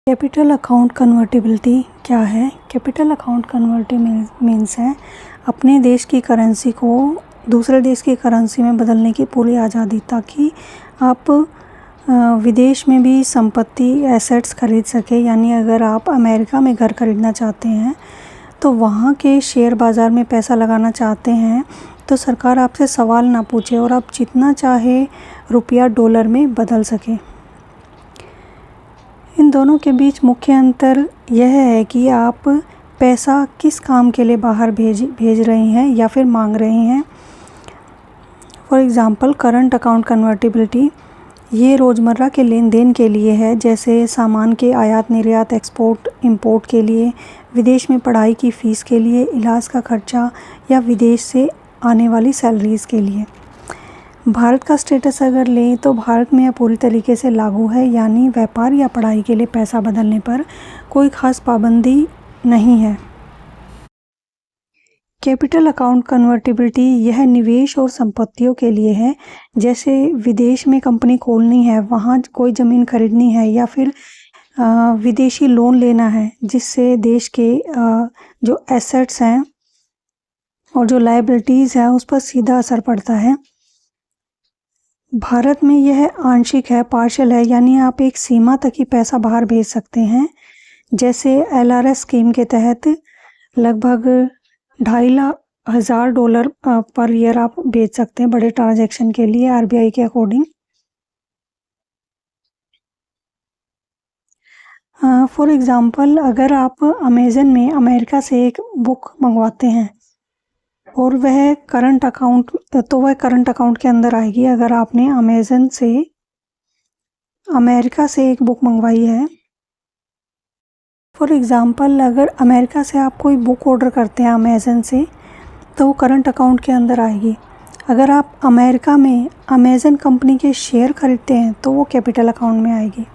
Capital account convertibility क्या है? Capital account convertibility means है अपने देश की करेंसी को दूसरे देश की करेंसी में बदलने की पूरी आज़ादी, ताकि आप विदेश में भी संपत्ति एसेट्स खरीद सके। यानी अगर आप अमेरिका में घर खरीदना चाहते हैं तो वहाँ के शेयर बाज़ार में पैसा लगाना चाहते हैं तो सरकार आपसे सवाल ना पूछे और आप जितना चाहे रुपया डॉलर में बदल सके। इन दोनों के बीच मुख्य अंतर यह है कि आप पैसा किस काम के लिए बाहर भेज रहे हैं या फिर मांग रहे हैं। For example current account convertibility ये रोज़मर्रा के लेन देन के लिए है, जैसे सामान के आयात निर्यात, एक्सपोर्ट इंपोर्ट के लिए, विदेश में पढ़ाई की फ़ीस के लिए, इलाज का खर्चा या विदेश से आने वाली सैलरीज़ के लिए। भारत का स्टेटस अगर लें तो भारत में यह पूरी तरीके से लागू है, यानी व्यापार या पढ़ाई के लिए पैसा बदलने पर कोई ख़ास पाबंदी नहीं है। कैपिटल अकाउंट कन्वर्टिबिलिटी यह निवेश और संपत्तियों के लिए है, जैसे विदेश में कंपनी खोलनी है, वहाँ कोई ज़मीन खरीदनी है या फिर विदेशी लोन लेना है, जिससे देश के जो एसेट्स हैं और जो लायबिलिटीज़ हैं उस पर सीधा असर पड़ता है। भारत में यह आंशिक है, पार्शियल है, यानी आप एक सीमा तक ही पैसा बाहर भेज सकते हैं। जैसे LRS स्कीम के तहत लगभग $2,500 पर ईयर आप भेज सकते हैं बड़े ट्रांजैक्शन के लिए RBI के अकॉर्डिंग। फॉर एग्ज़ाम्पल अगर आप अमेज़न में अमेरिका से एक बुक मंगवाते हैं और वह करंट अकाउंट के अंदर आएगी। अगर आपने अमेज़न से अमेरिका से एक बुक मंगवाई है, फॉर एग्ज़ाम्पल अगर अमेरिका से आप कोई बुक ऑर्डर करते हैं अमेज़न से, तो वो करंट अकाउंट के अंदर आएगी। अगर आप अमेरिका में अमेज़न कंपनी के शेयर खरीदते हैं तो वो कैपिटल अकाउंट में आएगी।